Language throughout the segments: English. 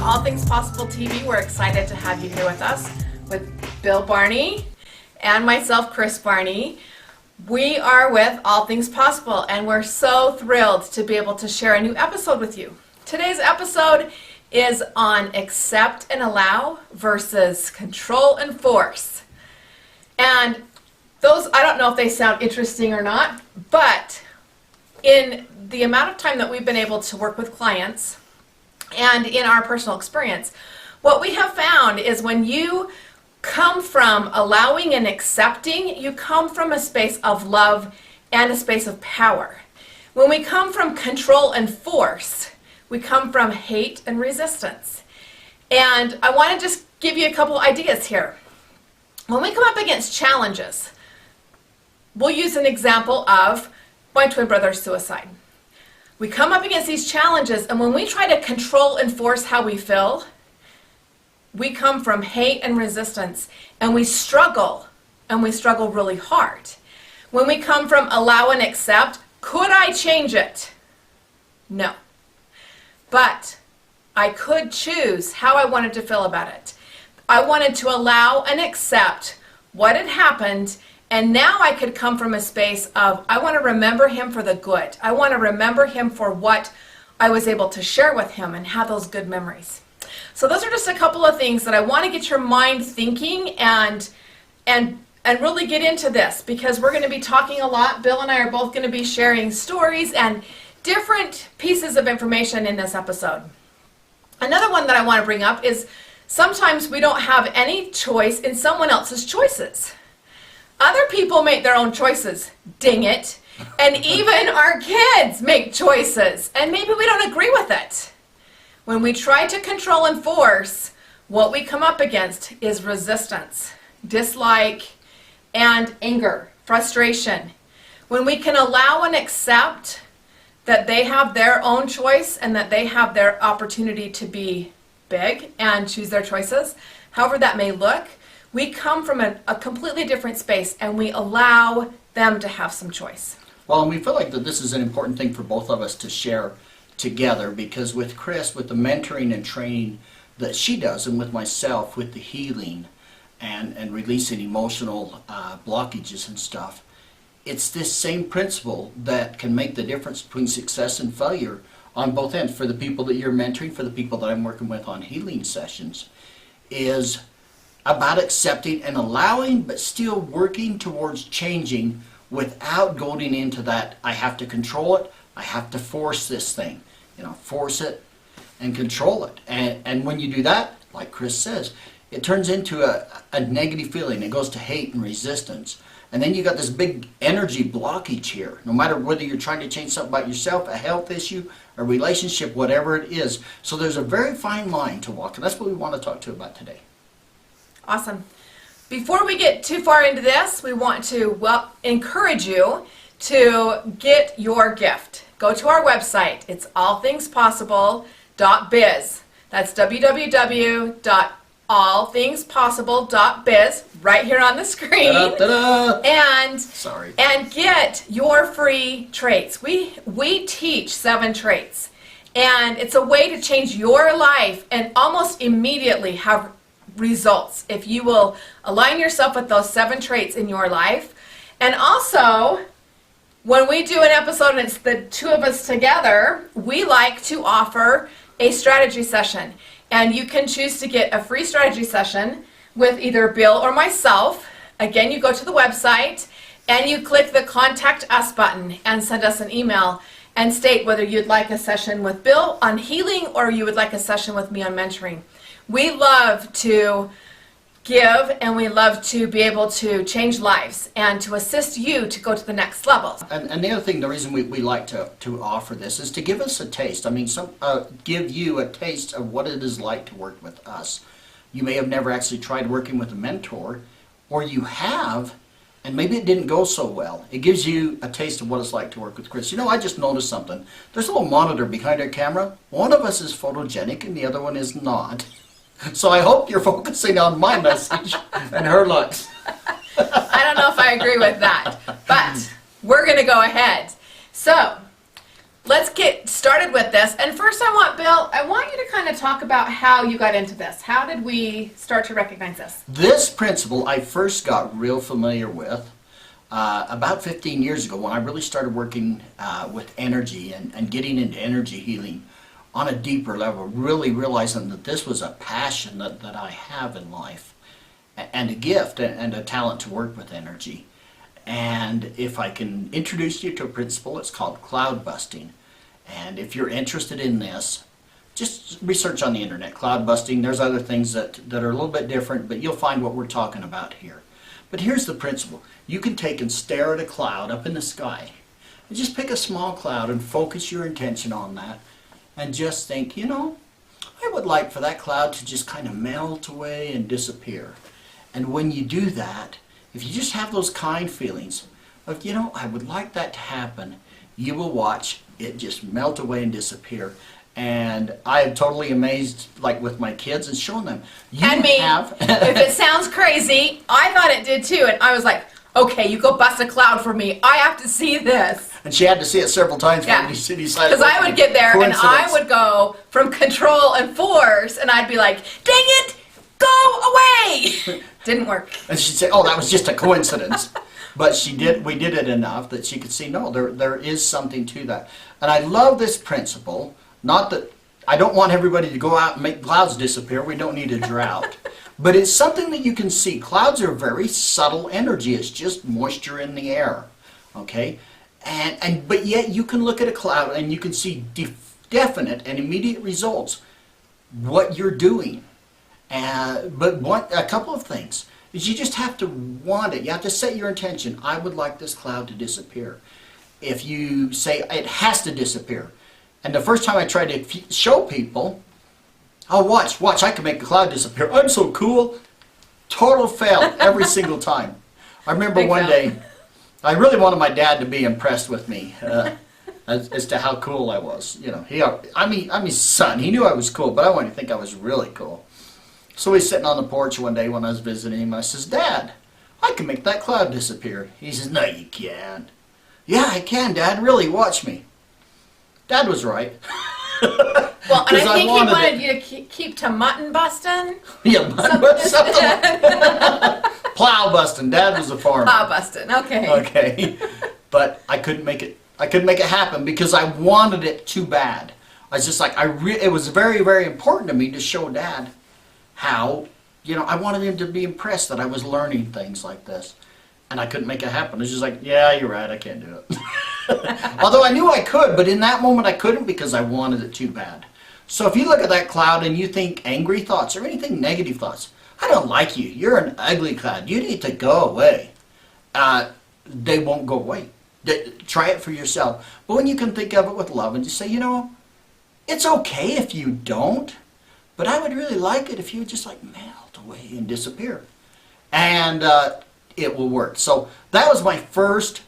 All Things Possible TV. We're excited to have you here with us with Bill Barney and myself, Kris Barney. We are with All Things Possible, and we're so thrilled to be able to share a new episode with you. Today's episode is on accept and allow versus control and force. And those, I don't know if they sound interesting or not, but in the amount of time that we've been able to work with clients and in our personal experience, what we have found is when you come from allowing and accepting, you come from a space of love and a space of power. When we come from control and force, we come from hate and resistance. And I want to just give you a couple ideas here. When we come up against challenges, we'll use an example of my twin brother's suicide. We come up against these challenges, and when we try to control and force how we feel, we come from hate and resistance, and we struggle really hard. When we come from allow and accept, could I change it? No. But I could choose how I wanted to feel about it. I wanted to allow and accept what had happened, and now I could come from a space of, I want to remember him for the good. I want to remember him for what I was able to share with him and have those good memories. So those are just a couple of things that I want to get your mind thinking and really get into this, because we're going to be talking a lot. Bill and I are both going to be sharing stories and different pieces of information in this episode. Another one that I want to bring up is sometimes we don't have any choice in someone else's choices. Other people make their own choices, dang it. And even our kids make choices, and maybe we don't agree with it. When we try to control and force, what we come up against is resistance, dislike, and anger, frustration. When we can allow and accept that they have their own choice and that they have their opportunity to be big and choose their choices, however that may look, we come from a completely different space, and we allow them to have some choice. Well, and we feel like that this is an important thing for both of us to share together, because with Kris, with the mentoring and training that she does, and with myself, with the healing and releasing emotional blockages and stuff, it's this same principle that can make the difference between success and failure on both ends. For the people that you're mentoring, for the people that I'm working with on healing sessions, is about accepting and allowing, but still working towards changing without going into that, I have to control it, I have to force this thing. Force it and control it. And when you do that, like Kris says, it turns into a negative feeling. It goes to hate and resistance. And then you got this big energy blockage here. No matter whether you're trying to change something about yourself, a health issue, a relationship, whatever it is. So there's a very fine line to walk, and that's what we want to talk to you about today. Awesome. Before we get too far into this, we want to encourage you to get your gift. Go to our website. It's allthingspossible.biz. That's www.allthingspossible.biz, right here on the screen. Ta-da, ta-da. And get your free traits. We teach 7 traits, and it's a way to change your life and almost immediately have results if you will align yourself with those 7 traits in your life. And also, when we do an episode and it's the two of us together, we like to offer a strategy session. And you can choose to get a free strategy session with either Bill or myself. Again, you go to the website and you click the Contact Us button and send us an email and state whether you'd like a session with Bill on healing or you would like a session with me on mentoring. We love to give, and we love to be able to change lives and to assist you to go to the next level. And the other thing, the reason we like to offer this is to give us a taste. I mean, give you a taste of what it is like to work with us. You may have never actually tried working with a mentor, or you have, and maybe it didn't go so well. It gives you a taste of what it's like to work with Kris. I just noticed something. There's a little monitor behind our camera. One of us is photogenic and the other one is not. So I hope you're focusing on my message and her looks. I don't know if I agree with that, but we're going to go ahead. So let's get started with this. And first I want you to kind of talk about how you got into this. How did we start to recognize this? This principle I first got real familiar with about 15 years ago when I really started working with energy and getting into energy healing on a deeper level, really realizing that this was a passion that I have in life and a gift and a talent to work with energy. And if I can introduce you to a principle, it's called cloud busting. And if you're interested in this, just research on the internet, cloud busting. There's other things that are a little bit different, but you'll find what we're talking about here. But here's the principle. You can take and stare at a cloud up in the sky and just pick a small cloud and focus your attention on that and just think, you know, I would like for that cloud to just kind of melt away and disappear. And when you do that, if you just have those kind feelings of, you know, I would like that to happen, you will watch it just melt away and disappear. And I am totally amazed, like with my kids, and showing them. And me, if it sounds crazy, I thought it did too. And I was like, okay, you go bust a cloud for me. I have to see this. And she had to see it several times when he decided. Because I would get there and I would go from control and force, and I'd be like, dang it, go away. Didn't work. And she'd say, oh, that was just a coincidence. But we did it enough that she could see, no, there is something to that. And I love this principle. Not that I don't want everybody to go out and make clouds disappear. We don't need a drought. But it's something that you can see. Clouds are very subtle energy. It's just moisture in the air. Okay? But yet you can look at a cloud and you can see definite and immediate results. What you're doing. But a couple of things is you just have to want it. You have to set your intention. I would like this cloud to disappear. If you say it has to disappear, and the first time I tried to show people, oh, watch, I can make the cloud disappear. I'm so cool. Total fail every single time. I remember one day, I really wanted my dad to be impressed with me as to how cool I was. You know, I'm his son. He knew I was cool, but I wanted to think I was really cool. So he's sitting on the porch one day when I was visiting him. I says, Dad, I can make that cloud disappear. He says, no, you can't. Yeah, I can, Dad. Really, watch me. Dad was right. Well, and I think he wanted you to keep to mutton busting. Yeah, mutton busting. Plow busting. Dad was a farmer. Plow busting. Okay. Okay. But I couldn't make it. I couldn't make it happen because I wanted it too bad. I was just like, it was very, very important to me to show Dad how, you know, I wanted him to be impressed that I was learning things like this. And I couldn't make it happen. It's just like, yeah, you're right, I can't do it. Although I knew I could, but in that moment I couldn't because I wanted it too bad. So if you look at that cloud and you think angry thoughts or anything negative thoughts, I don't like you, you're an ugly cloud, you need to go away. They won't go away. Try it for yourself. But when you can think of it with love and just say, you know, it's okay if you don't, but I would really like it if you would just like melt away and disappear. And it will work. So that was my first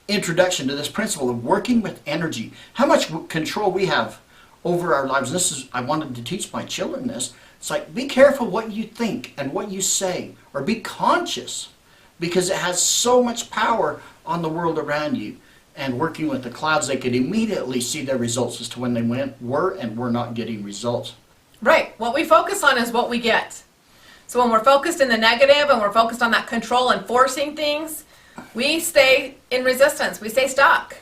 introduction to this principle of working with energy. How much control we have over our lives. And this is, I wanted to teach my children this. It's like, be careful what you think and what you say, or be conscious, because it has so much power on the world around you. And working with the clouds, they could immediately see their results as to when they were and were not getting results. Right. What we focus on is what we get. So when we're focused in the negative and we're focused on that control and forcing things, we stay in resistance. We stay stuck.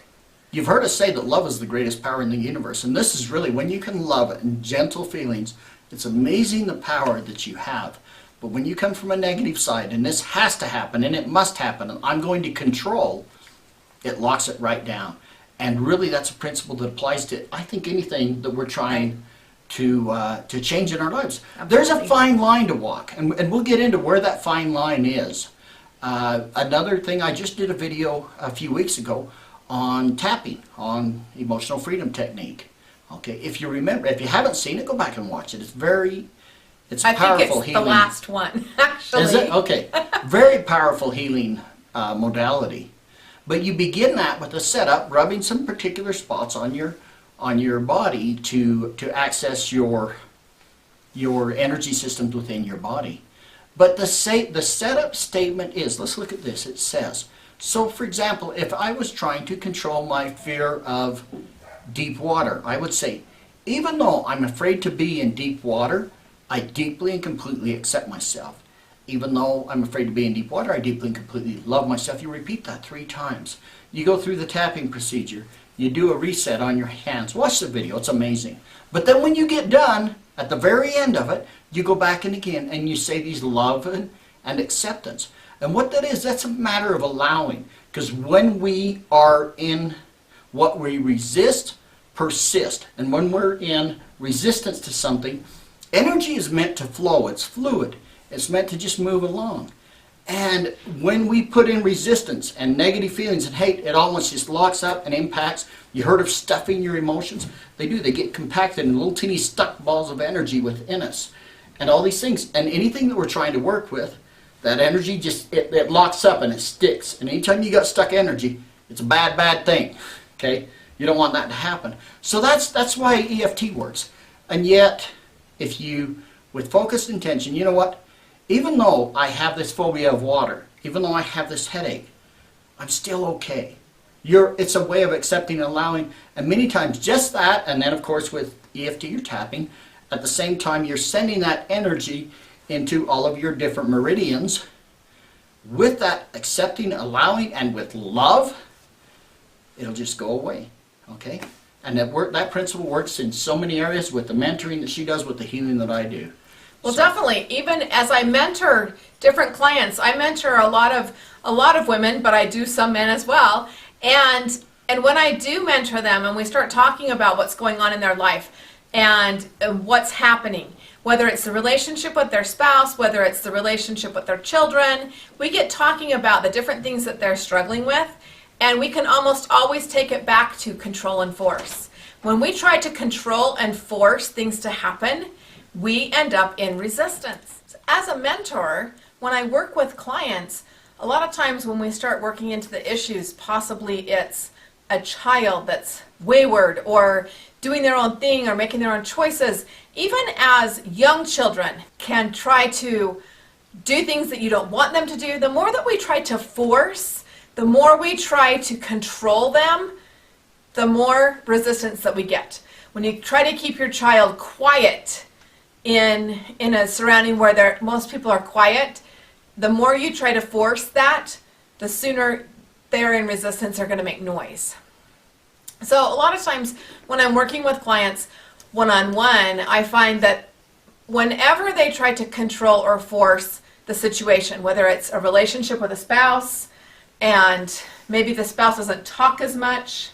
You've heard us say that love is the greatest power in the universe. And this is really, when you can love it in gentle feelings, it's amazing the power that you have. But when you come from a negative side, and this has to happen, and it must happen, and I'm going to control, it locks it right down. And really that's a principle that applies to, I think, anything that we're trying to change in our lives. Absolutely. There's a fine line to walk, and we'll get into where that fine line is. Another thing, I just did a video a few weeks ago on tapping, on emotional freedom technique. Okay, if you remember, if you haven't seen it, go back and watch it. It's powerful I think it's healing. The last one, actually. Is it? Okay. Very powerful healing modality. But you begin that with a setup, rubbing some particular spots on your body to access your energy systems within your body. But the setup statement is, let's look at this, it says, so for example, if I was trying to control my fear of deep water, I would say, even though I'm afraid to be in deep water, I deeply and completely accept myself. Even though I'm afraid to be in deep water, I deeply and completely love myself. You repeat that 3 times. You go through the tapping procedure. You do a reset on your hands. Watch the video. It's amazing. But then when you get done, at the very end of it, you go back in again and you say these love and acceptance. And what that is, that's a matter of allowing. Because when we are in what we resist, persist. And when we're in resistance to something, energy is meant to flow. It's fluid. It's meant to just move along. And when we put in resistance and negative feelings and hate, it almost just locks up and impacts. You heard of stuffing your emotions? They do. They get compacted in little teeny stuck balls of energy within us. And all these things. And anything that we're trying to work with, that energy just, it locks up and it sticks. And anytime you got stuck energy, it's a bad, bad thing. Okay? You don't want that to happen. So that's why EFT works. And yet, if you, with focused intention, you know what? Even though I have this phobia of water, even though I have this headache, I'm still okay. It's a way of accepting and allowing, and many times just that, and then of course with EFT you're tapping, at the same time you're sending that energy into all of your different meridians. With that accepting, allowing, and with love, it'll just go away, okay? And that principle works in so many areas with the mentoring that she does, with the healing that I do. Well, definitely. Even as I mentor different clients, I mentor a lot of women, but I do some men as well. And when I do mentor them and we start talking about what's going on in their life and what's happening, whether it's the relationship with their spouse, whether it's the relationship with their children, we get talking about the different things that they're struggling with, and we can almost always take it back to control and force. When we try to control and force things to happen, we end up in resistance. As a mentor, when I work with clients, a lot of times when we start working into the issues, possibly it's a child that's wayward or doing their own thing or making their own choices. Even as young children can try to do things that you don't want them to do, the more that we try to force, the more we try to control them, the more resistance that we get. When you try to keep your child quiet in a surrounding where most people are quiet, the more you try to force that, the sooner they're in resistance, they're going to make noise. So a lot of times when I'm working with clients one-on-one, I find that whenever they try to control or force the situation, whether it's a relationship with a spouse and maybe the spouse doesn't talk as much,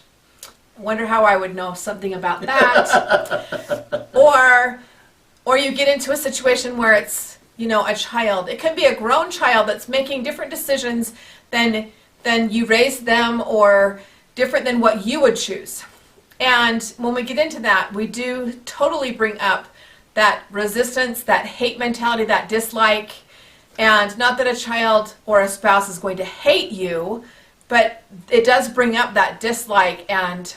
I wonder how I would know something about that, or you get into a situation where it's, a child. It can be a grown child that's making different decisions than you raised them, or different than what you would choose. And when we get into that, we do totally bring up that resistance, that hate mentality, that dislike. And not that a child or a spouse is going to hate you, but it does bring up that dislike and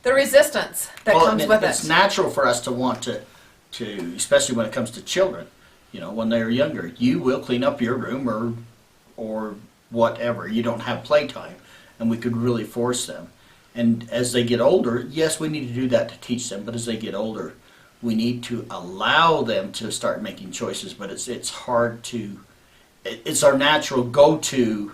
the resistance that comes with it. It's natural for us to want to, especially when it comes to children, when they're younger, you will clean up your room or whatever. You don't have playtime, and we could really force them. And as they get older, yes, we need to do that to teach them, but as they get older, we need to allow them to start making choices. But it's hard to, it's our natural go-to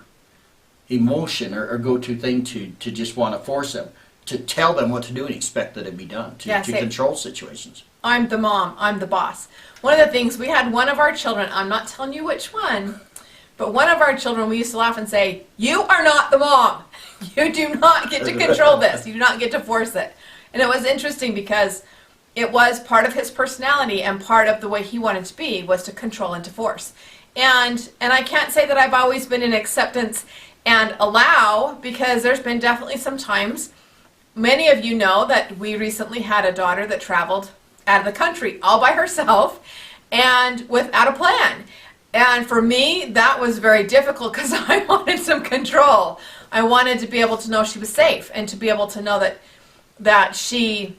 emotion or go-to thing to just want to force them, to tell them what to do and expect that it be done, to control situations. I'm the mom, I'm the boss. One of the things, we had one of our children, I'm not telling you which one, but one of our children, we used to laugh and say, "You are not the mom. You do not get to control this. You do not get to force it." And it was interesting because it was part of his personality, and part of the way he wanted to be was to control and to force. And I can't say that I've always been in acceptance and allow, because there's been definitely some times. Many of you know that we recently had a daughter that traveled out of the country all by herself and without a plan. And for me, that was very difficult because I wanted some control. I wanted to be able to know she was safe and to be able to know that she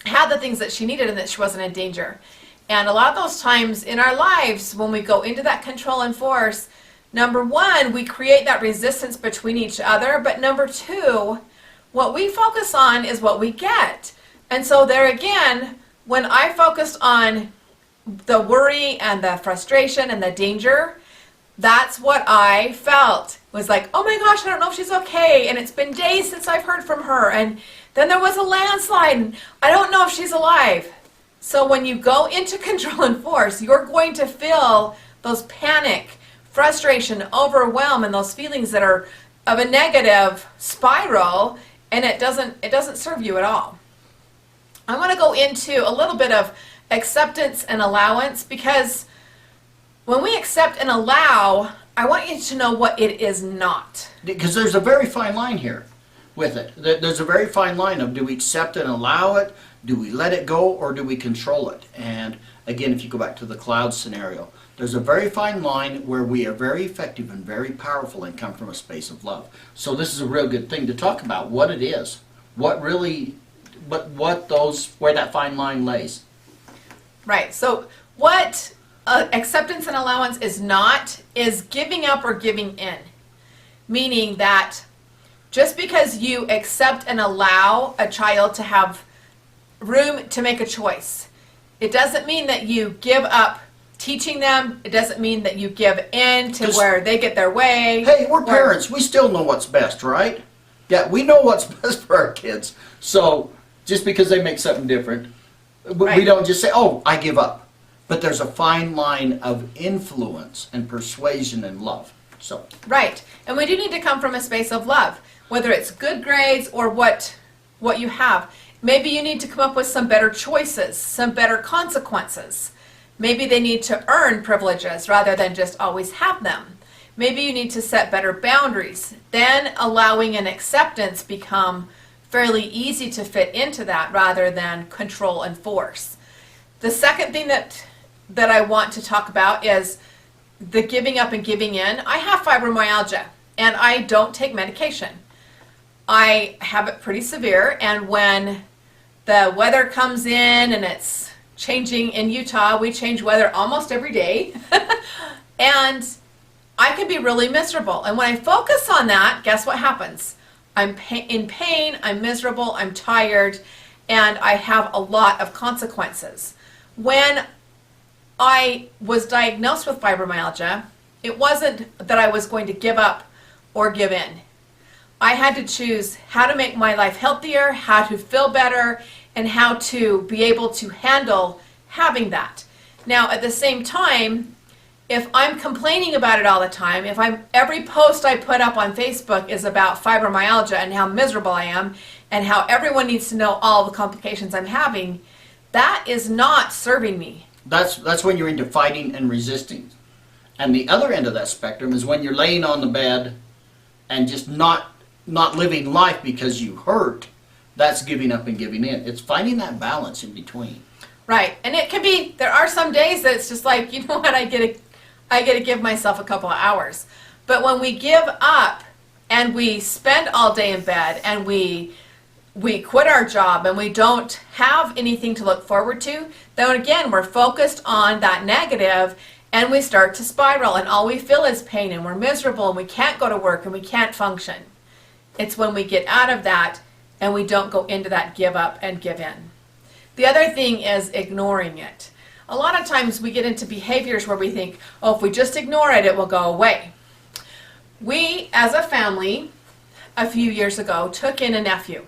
had the things that she needed and that she wasn't in danger. And a lot of those times in our lives, when we go into that control and force, number one, we create that resistance between each other. But number two, what we focus on is what we get. And so there again, when I focused on the worry and the frustration and the danger, that's what I felt. Was like, oh my gosh, I don't know if she's okay, and it's been days since I've heard from her, and then there was a landslide, and I don't know if she's alive. So when you go into control and force, you're going to feel those panic, frustration, overwhelm, and those feelings that are of a negative spiral, and it doesn't serve you at all. I want to go into a little bit of acceptance and allowance, because when we accept and allow, I want you to know what it is not. Because there's a very fine line here with it. There's a very fine line of, do we accept and allow it, do we let it go, or do we control it? And again, if you go back to the cloud scenario, there's a very fine line where we are very effective and very powerful and come from a space of love. So this is a real good thing to talk about, what it is, what really, where that fine line lays. Right. So what acceptance and allowance is not is giving up or giving in. Meaning that just because you accept and allow a child to have room to make a choice, it doesn't mean that you give up teaching them. It doesn't mean that you give in to where they get their way. Hey, we're parents. We still know what's best, right? Yeah, we know what's best for our kids. So just because they make something different, we don't just say, oh, I give up. But there's a fine line of influence and persuasion and love. So right. And we do need to come from a space of love, whether it's good grades or what you have. Maybe you need to come up with some better choices, some better consequences. Maybe they need to earn privileges rather than just always have them. Maybe you need to set better boundaries. Then allowing and acceptance become fairly easy to fit into that rather than control and force. The second thing that I want to talk about is the giving up and giving in. I have fibromyalgia and I don't take medication. I have it pretty severe, and when the weather comes in and it's changing in Utah, we change weather almost every day, and I can be really miserable. And when I focus on that, guess what happens? I'm in pain, I'm miserable, I'm tired, and I have a lot of consequences. When I was diagnosed with fibromyalgia, it wasn't that I was going to give up or give in. I had to choose how to make my life healthier, how to feel better, and how to be able to handle having that. Now, at the same time, if I'm complaining about it all the time, every post I put up on Facebook is about fibromyalgia and how miserable I am and how everyone needs to know all the complications I'm having, that is not serving me. That's when you're into fighting and resisting. And the other end of that spectrum is when you're laying on the bed and just not living life because you hurt. That's giving up and giving in. It's finding that balance in between. Right. And it can be, there are some days that it's just like, you know what, I get to give myself a couple of hours. But when we give up and we spend all day in bed and we quit our job and we don't have anything to look forward to, then again, we're focused on that negative and we start to spiral, and all we feel is pain and we're miserable and we can't go to work and we can't function. It's when we get out of that and we don't go into that give up and give in. The other thing is ignoring it. A lot of times we get into behaviors where we think, oh, if we just ignore it, it will go away. We, as a family, a few years ago, took in a nephew.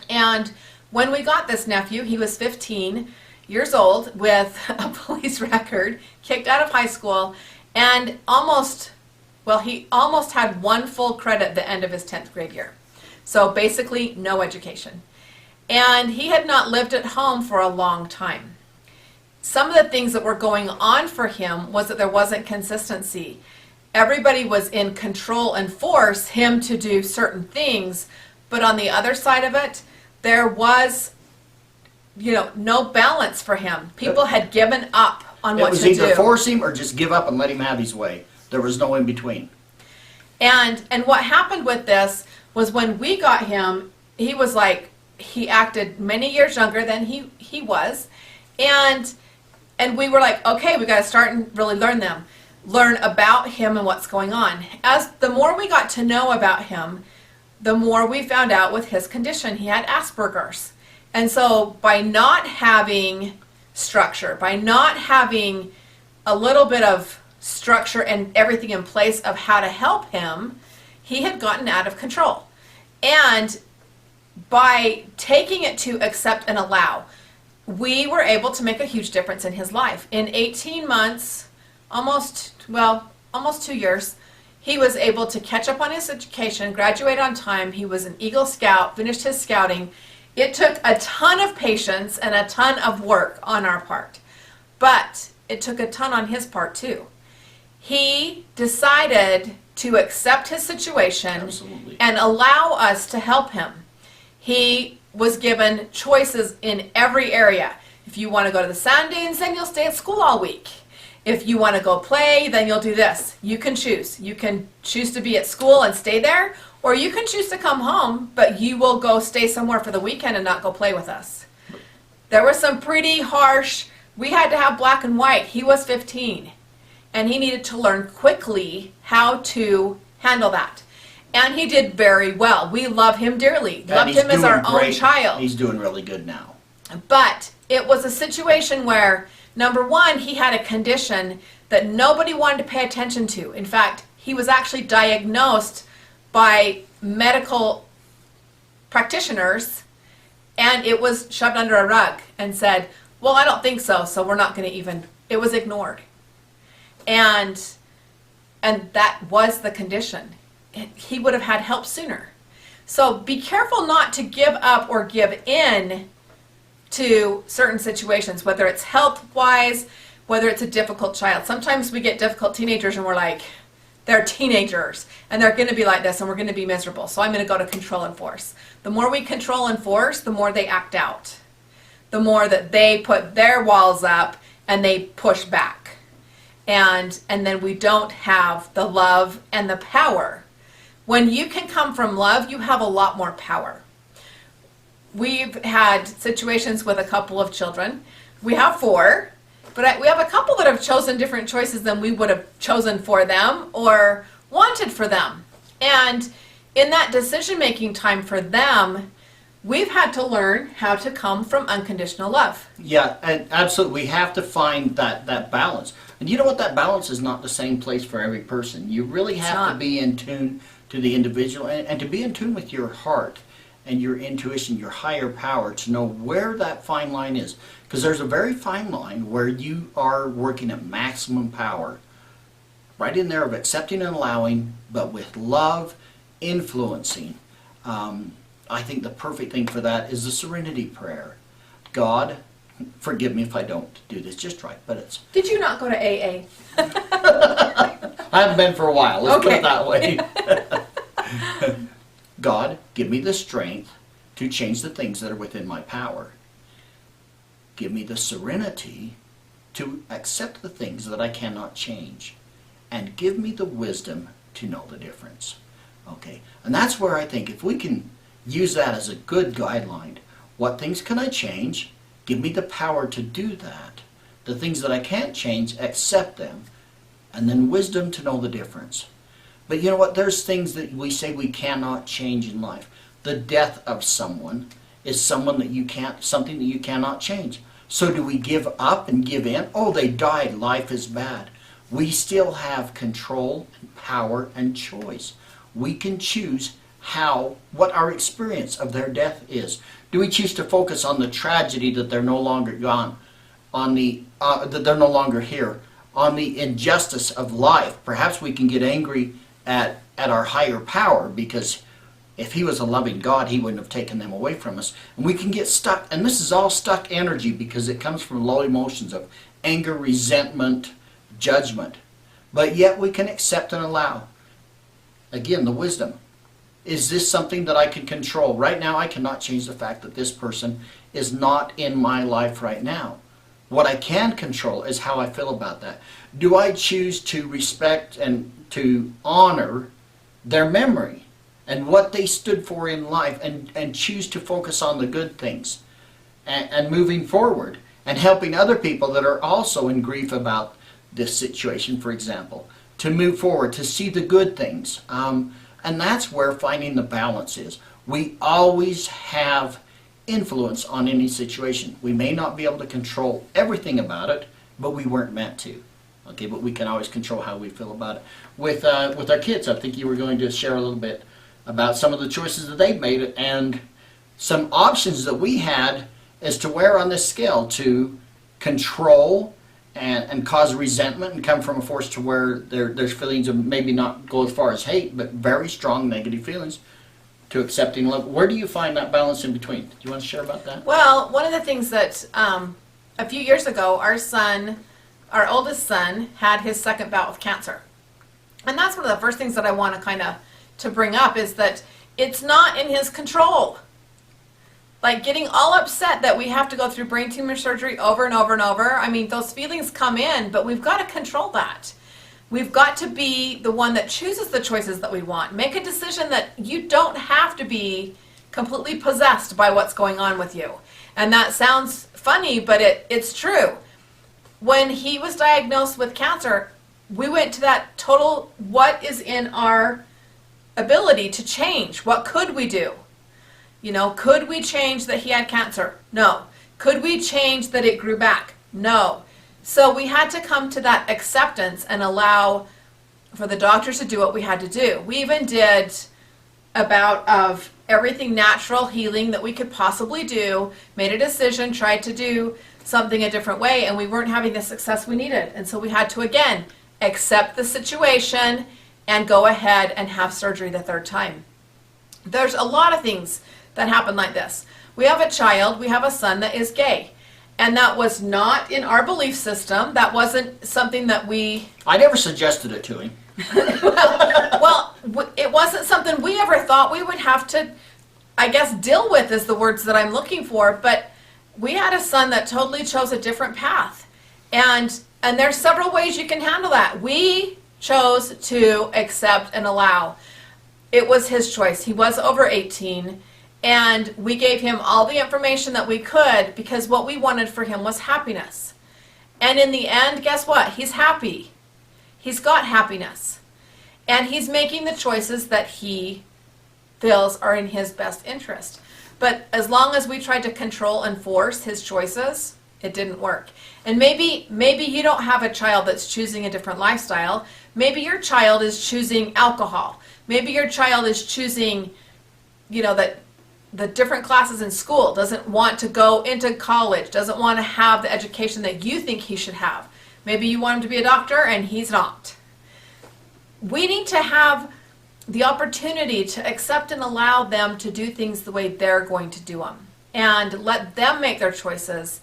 And when we got this nephew, he was 15 years old with a police record, kicked out of high school, and he almost had one full credit at the end of his 10th grade year. So basically, no education. And he had not lived at home for a long time. Some of the things that were going on for him was that there wasn't consistency. Everybody was in control and force him to do certain things, but on the other side of it, there was, no balance for him. People had given up on what to do. It was either force him or just give up and let him have his way. There was no in between. And what happened with this was when we got him, he was like, he acted many years younger than he was. And we were like, okay, we got to start and really learn about him and what's going on. As the more we got to know about him, the more we found out with his condition. He had Asperger's. And so by not having structure, by not having a little bit of structure and everything in place of how to help him, he had gotten out of control. And by taking it to accept and allow, we were able to make a huge difference in his life. In 18 months, almost 2 years, he was able to catch up on his education, graduate on time. He was an Eagle Scout, finished his scouting. It took a ton of patience and a ton of work on our part, but it took a ton on his part too. He decided to accept his situation. Absolutely. And allow us to help him. He was given choices in every area. If you want to go to the sand dunes, then you'll stay at school all week. If you want to go play, then you'll do this. You can choose. You can choose to be at school and stay there, or you can choose to come home, but you will go stay somewhere for the weekend and not go play with us. There was some pretty harsh, we had to have black and white. He was 15, and he needed to learn quickly how to handle that. And he did very well. We love him dearly. Loved him as our own child. He's doing really good now. But it was a situation where, number one, he had a condition that nobody wanted to pay attention to. In fact, he was actually diagnosed by medical practitioners, and it was shoved under a rug and said, well, I don't think so, so we're not going to even, it was ignored. And that was the condition. He would have had help sooner. So be careful not to give up or give in to certain situations, whether it's health-wise, whether it's a difficult child. Sometimes we get difficult teenagers and we're like, they're teenagers and they're going to be like this and we're going to be miserable. So I'm going to go to control and force. The more we control and force, the more they act out. The more that they put their walls up and they push back. And then we don't have the love and the power. When you can come from love, you have a lot more power. We've had situations with a couple of children. We have 4, but we have a couple that have chosen different choices than we would have chosen for them or wanted for them. And in that decision-making time for them, we've had to learn how to come from unconditional love. Yeah, and absolutely. We have to find that balance. And you know what? That balance is not the same place for every person. You really have to be in tune to the individual and to be in tune with your heart and your intuition, your higher power, to know where that fine line is. Because there's a very fine line where you are working at maximum power, right in there of accepting and allowing, but with love, influencing. I think the perfect thing for that is the serenity prayer. God, forgive me if I don't do this just right, but it's... Did you not go to AA? I haven't been for a while, let's put it that way. God, give me the strength to change the things that are within my power. Give me the serenity to accept the things that I cannot change. And give me the wisdom to know the difference. Okay, and that's where I think if we can use that as a good guideline, what things can I change? Give me the power to do that. The things that I can't change, accept them. And then wisdom to know the difference. But you know what? There's things that we say we cannot change in life. The death of someone is something that you cannot change. So do we give up and give in? Oh, they died. Life is bad. We still have control and power and choice. We can choose what our experience of their death is. Do we choose to focus on the tragedy that they're no longer gone, on that they're no longer here, on the injustice of life? Perhaps we can get angry at our higher power, because if he was a loving God, he wouldn't have taken them away from us. And we can get stuck, and this is all stuck energy because it comes from low emotions of anger, resentment, judgment. But yet we can accept and allow. Again, the wisdom. Is this something that I can control? Right now, I cannot change the fact that this person is not in my life right now. What I can control is how I feel about that. Do I choose to respect and to honor their memory and what they stood for in life, and choose to focus on the good things and moving forward and helping other people that are also in grief about this situation, for example, to move forward, to see the good things. And And that's where finding the balance is. We always have influence on any situation. We may not be able to control everything about it, but we weren't meant to. Okay, but we can always control how we feel about it. With our kids, I think you were going to share a little bit about some of the choices that they've made and some options that we had as to where on this scale to control and cause resentment and come from a force to where there's feelings of maybe not go as far as hate, but very strong negative feelings, to accepting love. Where do you find that balance in between? Do you want to share about that? Well, one of the things that a few years ago, our oldest son, had his second bout with cancer. And that's one of the first things that I want to bring up, is that it's not in his control. Like getting all upset that we have to go through brain tumor surgery over and over and over. I mean, those feelings come in, but we've got to control that. We've got to be the one that chooses the choices that we want. Make a decision that you don't have to be completely possessed by what's going on with you. And that sounds funny, but it's true. When he was diagnosed with cancer, we went to that total, what is in our ability to change? What could we do? You know, could we change that he had cancer? No. Could we change that it grew back? No. So we had to come to that acceptance and allow for the doctors to do what we had to do. We even did a bout of everything natural healing that we could possibly do, made a decision, tried to do something a different way, and we weren't having the success we needed. And so we had to, again, accept the situation and go ahead and have surgery the third time. There's a lot of things that happen like this. We have a child, we have a son that is gay. And that was not in our belief system. That wasn't something that I never suggested it to him. Well, it wasn't something we ever thought we would have to, I guess, deal with is the words that I'm looking for. But we had a son that totally chose a different path. And there's several ways you can handle that. We chose to accept and allow. It was his choice. He was over 18. And we gave him all the information that we could, because what we wanted for him was happiness. And in the end, guess what? He's happy. He's got happiness. And he's making the choices that he feels are in his best interest. But as long as we tried to control and force his choices, it didn't work. And maybe you don't have a child that's choosing a different lifestyle. Maybe your child is choosing alcohol. Maybe your child is choosing, the different classes in school, doesn't want to go into college, doesn't want to have the education that you think he should have. Maybe you want him to be a doctor and he's not. We need to have the opportunity to accept and allow them to do things the way they're going to do them and let them make their choices.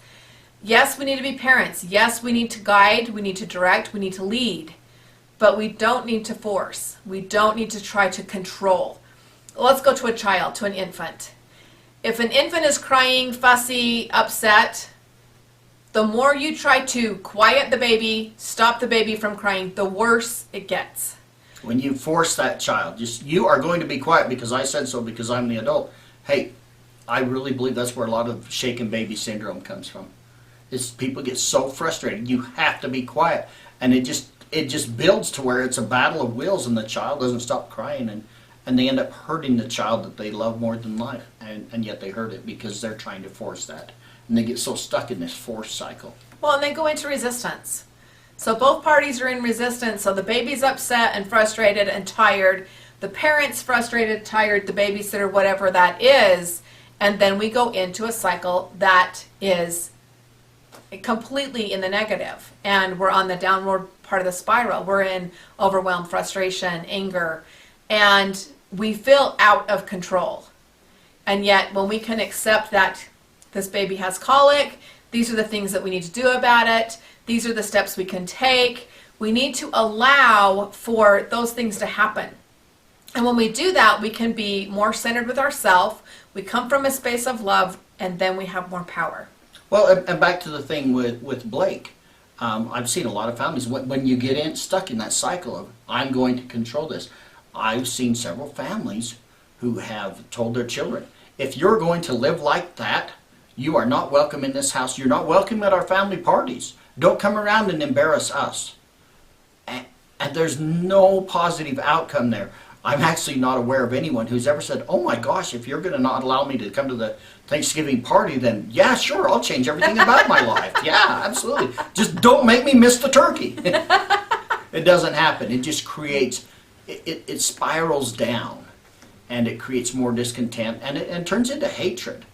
Yes, we need to be parents. Yes, we need to guide, we need to direct, we need to lead, but we don't need to force. We don't need to try to control. Let's go to a child, to an infant. If an infant is crying, fussy, upset, the more you try to quiet the baby, stop the baby from crying, the worse it gets. When you force that child, you are going to be quiet because I said so, because I'm the adult. Hey, I really believe that's where a lot of shaken baby syndrome comes from. Is people get so frustrated. You have to be quiet. And it just builds to where it's a battle of wills and the child doesn't stop crying, and they end up hurting the child that they love more than life, and yet they hurt it because they're trying to force that. And they get so stuck in this force cycle. Well, and they go into resistance. So both parties are in resistance. So the baby's upset and frustrated and tired. The parent's frustrated, tired, the babysitter, whatever that is. And then we go into a cycle that is completely in the negative. And we're on the downward part of the spiral. We're in overwhelm, frustration, anger. And we feel out of control. And yet when we can accept that this baby has colic, these are the things that we need to do about it, these are the steps we can take, we need to allow for those things to happen. And when we do that, we can be more centered with ourselves, we come from a space of love, and then we have more power. Well, and back to the thing with Blake. I've seen a lot of families, when you get stuck in that cycle of, I'm going to control this, I've seen several families who have told their children, if you're going to live like that, you are not welcome in this house. You're not welcome at our family parties. Don't come around and embarrass us. And there's no positive outcome there. I'm actually not aware of anyone who's ever said, oh my gosh, if you're going to not allow me to come to the Thanksgiving party, then yeah, sure, I'll change everything about my life. Yeah, absolutely. Just don't make me miss the turkey. It doesn't happen. It just creates, it spirals down, and it creates more discontent, and it turns into hatred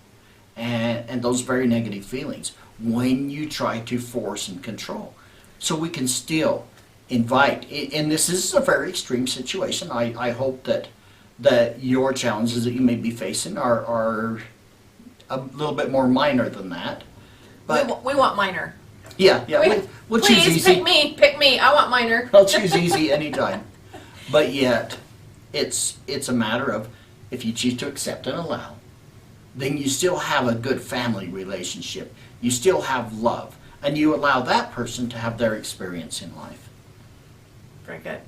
and those very negative feelings when you try to force and control. So we can still invite, and this is a very extreme situation. I hope that your challenges that you may be facing are a little bit more minor than that. But we want minor. yeah, we'll choose Please easy. pick me. I want minor. I'll choose easy anytime. But yet, it's a matter of, if you choose to accept and allow, then you still have a good family relationship. You still have love, and you allow that person to have their experience in life. Very good.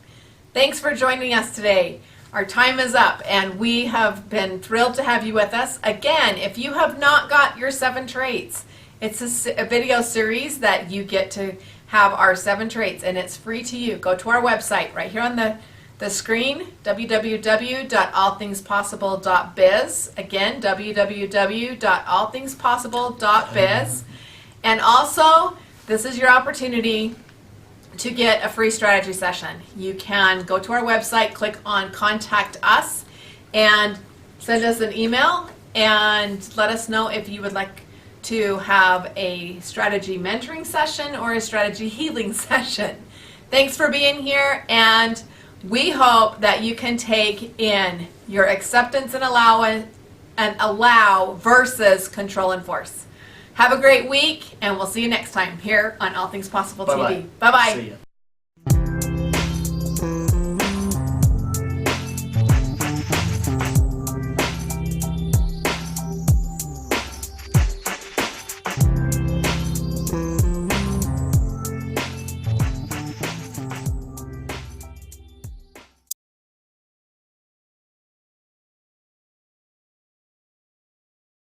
Thanks for joining us today. Our time is up, and we have been thrilled to have you with us. Again, if you have not got your 7 traits, it's a video series that you get to have our 7 traits, and it's free to you. Go to our website right here on the screen, www.allthingspossible.biz. Again, www.allthingspossible.biz. And also, this is your opportunity to get a free strategy session. You can go to our website, click on Contact Us, and send us an email and let us know if you would like to have a strategy mentoring session or a strategy healing session. Thanks for being here, and we hope that you can take in your acceptance and allow versus control and force. Have a great week, and we'll see you next time here on All Things Possible TV. Bye-bye. See ya.